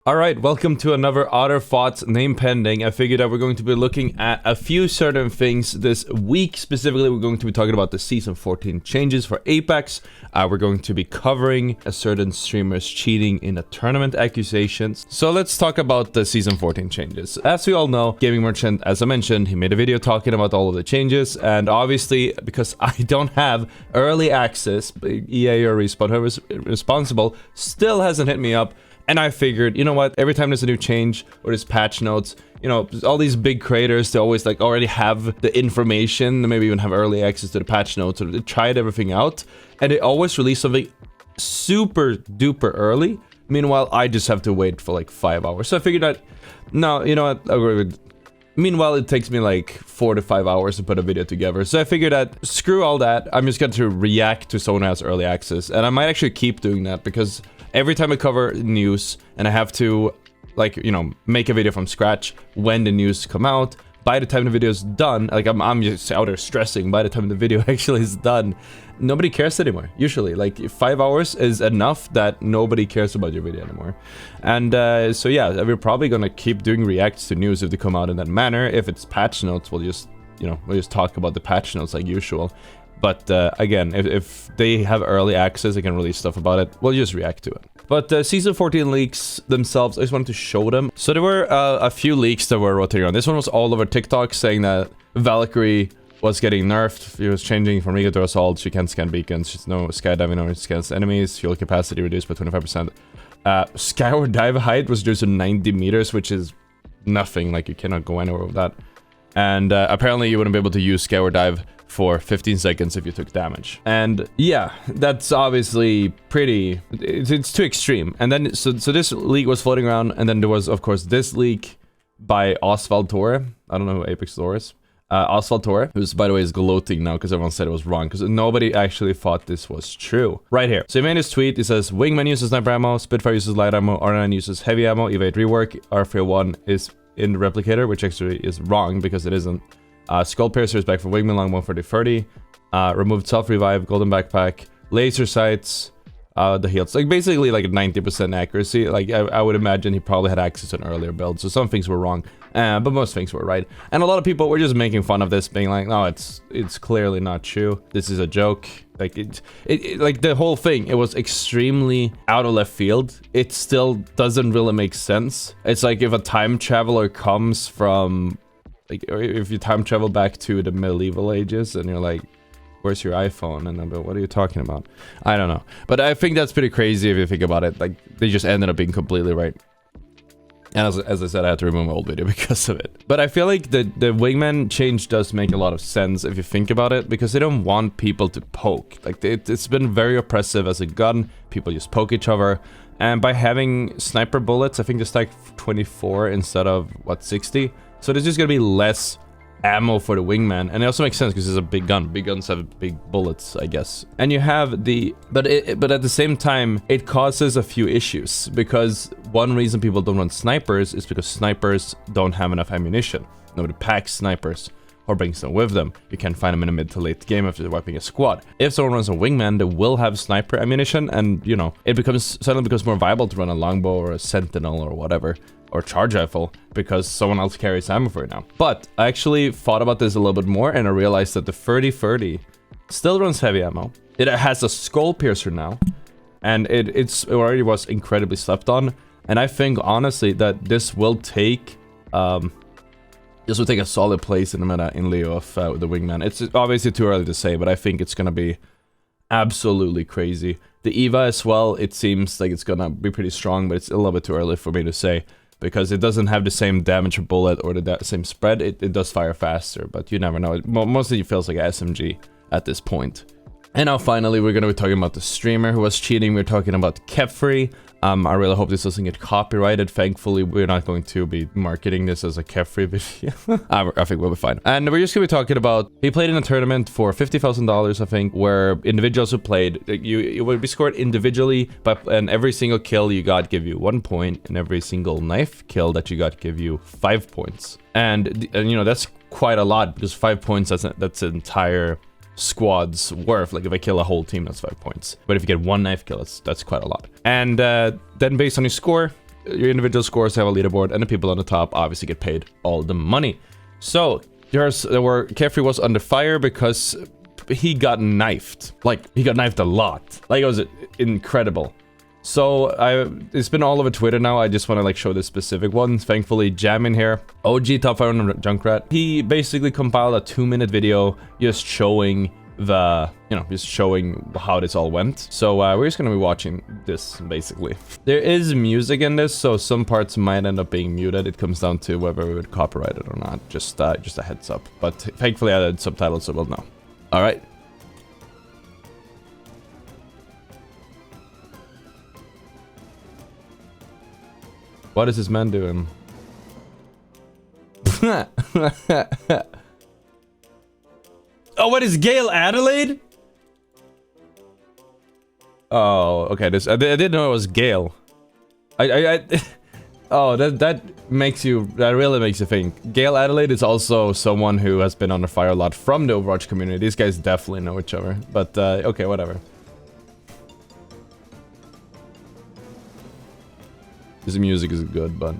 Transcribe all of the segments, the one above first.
Alright, welcome to another Otter Thoughts name pending. I figured that we're going to be looking at a few certain things this week. Specifically, we're going to be talking about the Season 14 changes for Apex. We're going to be covering a certain streamer's cheating in a tournament accusations. So let's talk about the Season 14 changes. As we all know, Gaming Merchant, as I mentioned, he made a video talking about all of the changes. And obviously, because I don't have early access, EA or Respawn, whoever's responsible, still hasn't hit me up. And I figured, you know what, every time there's a new change or there's patch notes, you know, all these big creators, they always like already have the information, they maybe even have early access to the patch notes, or they tried everything out, and they always release something super duper early. Meanwhile, I just have to wait for like 5 hours. So I figured that, no, you know what, meanwhile, it takes me like 4 to 5 hours to put a video together. So I figured that, screw all that, I'm just going to react to someone who has early access. And I might actually keep doing that because every time I cover news and I have to, like, you know, make a video from scratch when the news come out, by the time the video is done, like I'm just out there stressing, by the time the video actually is done, nobody cares anymore. Usually, like 5 hours is enough that nobody cares about your video anymore. And so yeah, we're probably gonna keep doing reacts to news if they come out in that manner. If it's patch notes, we'll just, you know, we'll just talk about the patch notes like usual. But again, if they have early access, they can release stuff about it, we'll just react to it. But Season 14 leaks themselves, I just wanted to show them. So there were a few leaks that were rotating around. This one was all over TikTok saying that Valkyrie was getting nerfed. It was changing from Riga to Assault. She can't scan beacons. She's no skydiving or scans enemies. Fuel capacity reduced by 25%. Skyward dive height was reduced to 90 meters, which is nothing. Like, you cannot go anywhere with that. And apparently you wouldn't be able to use Skyward dive for 15 seconds if you took damage. And yeah, that's obviously pretty, it's too extreme. And then, so this leak was floating around, and then there was, of course, this leak by Oswald Torre. I don't know who Apex Torre is. Oswald Torre, who's, by the way, is gloating now because everyone said it was wrong, because nobody actually thought this was true. Right here. So he made his tweet, he says, Wingman uses sniper ammo, Spitfire uses light ammo, R9 uses heavy ammo, Evade rework, R301 is in the replicator, which actually is wrong because it isn't. Skull Piercer is back for Wingman, Longbow 3030. Removed self-revive, golden backpack, laser sights, the heals. Like basically like 90% accuracy. Like I would imagine he probably had access to an earlier build, so some things were wrong, but most things were right. And a lot of people were just making fun of this, being like, no, it's clearly not true. This is a joke. Like like the whole thing, it was extremely out of left field. It still doesn't really make sense. It's like if a time traveler comes from, like, if you time travel back to the medieval ages and you're like, where's your iPhone? And I'm like, what are you talking about? I don't know. But I think that's pretty crazy if you think about it. Like, they just ended up being completely right. And as I said, I had to remove my old video because of it. But I feel like the Wingman change does make a lot of sense if you think about it, because they don't want people to poke. Like, it's been very oppressive as a gun. People just poke each other. And by having sniper bullets, I think they stack 24 instead of, what, 60? So there's just gonna be less ammo for the Wingman, and it also makes sense because it's a big gun. Big guns have big bullets, I guess. And you have the, but at the same time, it causes a few issues, because one reason people don't run snipers is because snipers don't have enough ammunition. Nobody packs snipers or brings them with them. You can't find them in a mid to late game after wiping a squad. If someone runs a Wingman, they will have sniper ammunition, and you know, it suddenly becomes more viable to run a longbow or a sentinel or whatever, or charge rifle, because someone else carries ammo for it now. But I actually thought about this a little bit more, and I realized that the 3030 still runs heavy ammo. It has a skull piercer now, and it already was incredibly slept on. And I think honestly that this will take a solid place in the meta in lieu of the Wingman. It's obviously too early to say, but I think it's gonna be absolutely crazy. The Eva as well, it seems like it's gonna be pretty strong, but it's a little bit too early for me to say, because it doesn't have the same damage per bullet or the same spread. It does fire faster, but you never know. Mostly it feels like an SMG at this point. And now finally, we're going to be talking about the streamer who was cheating. We're talking about Kephrii. I really hope this doesn't get copyrighted. Thankfully, we're not going to be marketing this as a Kephrii video. I think we'll be fine. And we're just going to be talking about, he played in a tournament for $50,000, I think, where individuals who played, you would be scored individually, and every single kill you got give you 1 point, and every single knife kill that you got give you 5 points. And you know, that's quite a lot, because 5 points, that's an entire squad's worth. Like if I kill a whole team, that's 5 points. But if you get one knife kill, that's quite a lot. And then based on your score, your individual scores have a leaderboard, and the people on the top obviously get paid all the money. So Kephrii was under fire because he got knifed. Like, he got knifed a lot. Like, it was incredible. So it's been all over Twitter now. I just want to like show the specific ones. Thankfully, Jam in here, OG top 500 Junkrat. He basically compiled a 2-minute video just showing just showing how this all went. So we're just gonna be watching this basically. There is music in this, so some parts might end up being muted. It comes down to whether we would copyright it or not. Just a heads up. But thankfully, I added subtitles, so we'll know. All right. What is this man doing? Oh, what is Gale Adelaide? Oh, okay. I didn't know it was Gale. Oh, that really makes you think. Gale Adelaide is also someone who has been under fire a lot from the Overwatch community. These guys definitely know each other. But okay, whatever. This music is good, but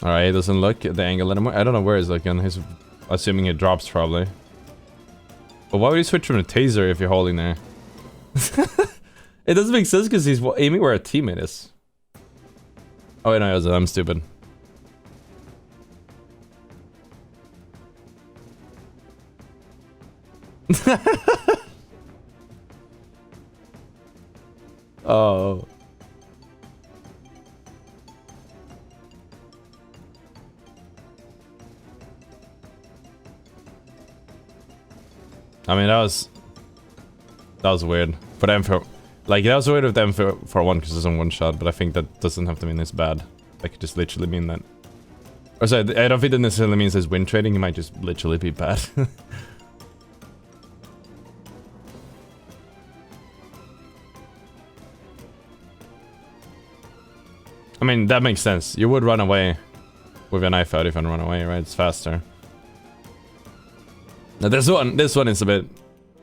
alright, he doesn't look at the angle anymore. I don't know where he's looking. He's assuming it drops probably. But why would you switch from a taser if you're holding there? It doesn't make sense because he's aiming where a teammate is. Oh wait, no, I'm stupid. Oh. I mean, that was weird for them for, like, that was weird with them for one because it's in one shot, but I think that doesn't have to mean it's bad. That could just literally mean that. Or sorry, I don't think that necessarily means it's win trading. It might just literally be bad. I mean, that makes sense. You would run away with a knife out if you run away, right? It's faster. Now this one is a bit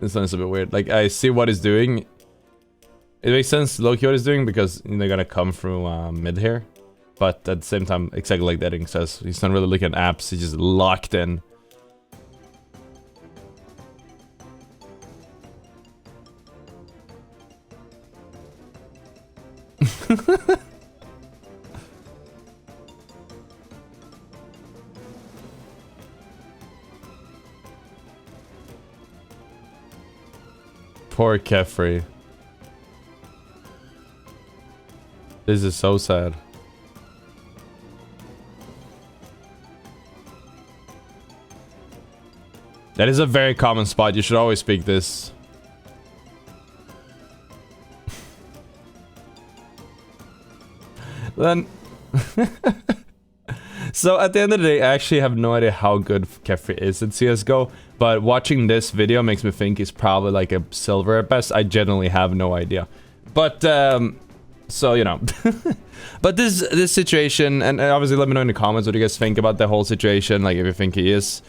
weird. Like, I see what he's doing. It makes sense, low-key what he's doing, because they're gonna come through mid here. But at the same time, exactly like Edding says, he's not really looking at apps, he's just locked in. Poor Kephrii. This is so sad. That is a very common spot. You should always speak this. Then... So at the end of the day, I actually have no idea how good Kephrii is in CSGO, but watching this video makes me think he's probably like a silver at best. I genuinely have no idea. But, so, you know. But this situation, and obviously let me know in the comments what you guys think about the whole situation, like if you think he is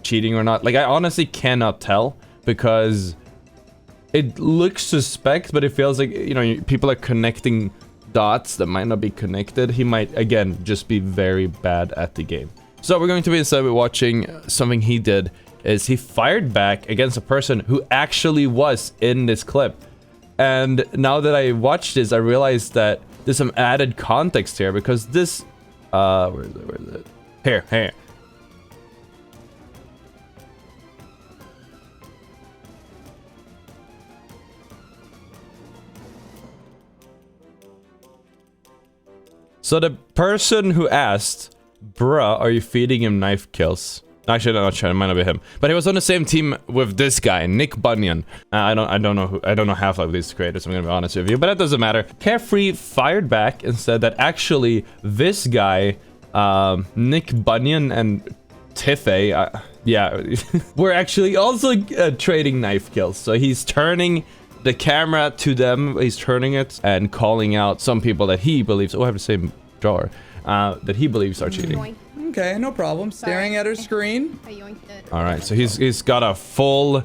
cheating or not. Like, I honestly cannot tell, because it looks suspect, but it feels like, you know, people are connecting dots that might not be connected. He might, again, just be very bad at the game. So we're going to be instead of watching something he did, is he fired back against a person who actually was in this clip. And now that I watched this, I realized that there's some added context here, because this, where is it? Here. So the person who asked, bruh, are you feeding him knife kills? Actually, I'm not sure, it might not be him. But he was on the same team with this guy, Nick Bunyan. I don't know half of these creators, I'm gonna be honest with you, but that doesn't matter. Kephrii fired back and said that actually this guy, Nick Bunyan and Tiffey, yeah, we're actually also trading knife kills. So he's turning the camera to them. He's turning it and calling out some people that he believes. Oh, I have the same drawer. That he believes are cheating. Okay, no problem. Staring at her screen. All right, so he's got a full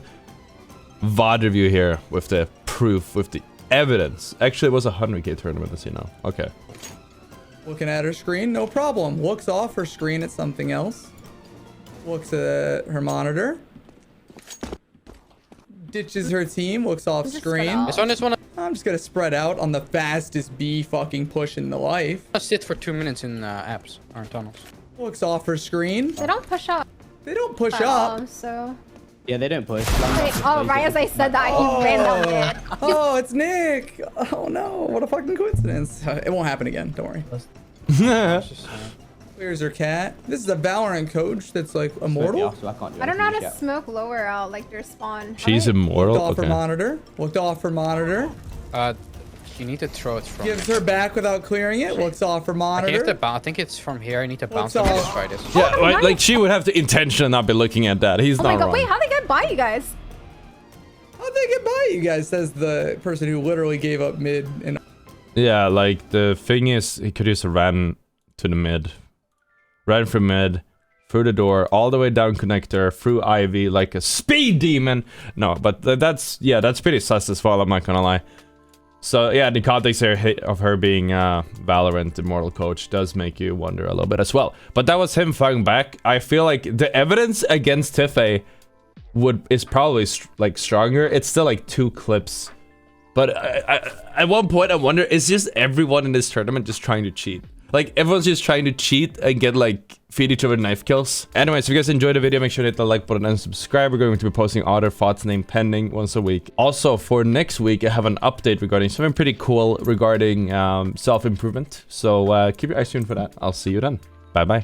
VOD review here with the proof, with the evidence. Actually, it was a 100K tournament, as you know. Okay. Looking at her screen, no problem. Looks off her screen at something else. Looks at her monitor. Ditches her team, looks off screen. This one. I'm just gonna spread out on the fastest bee fucking push in the life. I'll sit for 2 minutes in apps or in tunnels. Looks off her screen. They don't push up. They don't push at up. all, so. Yeah, they don't push. Wait, oh, right as I said that, he randomly did. Oh, it's Nick. Oh no, what a fucking coincidence. It won't happen again, don't worry. Where's her cat? This is a Valorant coach that's like immortal. So I can't do I don't know how to anything smoke lower out, like their spawn. She's How do immortal. Looked off her Okay. monitor. Looked off her monitor. You need to throw it from. Gives her back without clearing it. Looks off her I think, you have monitor. to I think it's from here. I need to bounce Looks and off. just try this. Yeah, Oh, right, nice. like she would have the intention of not be looking at that. He's Oh not my god, wrong. wait, how'd they get by you guys? How'd they get by you guys? Says the person who literally gave up mid and Yeah, like the thing is, he could just ran to the mid, ran from mid, through the door, all the way down connector, through Ivy like a speed demon. No, but that's pretty sus as well. I'm not gonna lie. So yeah, the context here of her being Valorant Immortal Coach does make you wonder a little bit as well. But that was him fighting back. I feel like the evidence against Kephrii is probably like stronger. It's still like 2 clips. But at one point I wonder, is just everyone in this tournament just trying to cheat? Like everyone's just trying to cheat and get like feed each other knife kills. Anyways, if you guys enjoyed the video, make sure to hit the like button and subscribe. We're going to be posting other thoughts named pending once a week. Also for next week, I have an update regarding something pretty cool regarding self-improvement. So keep your eyes tuned for that. I'll see you then. Bye bye.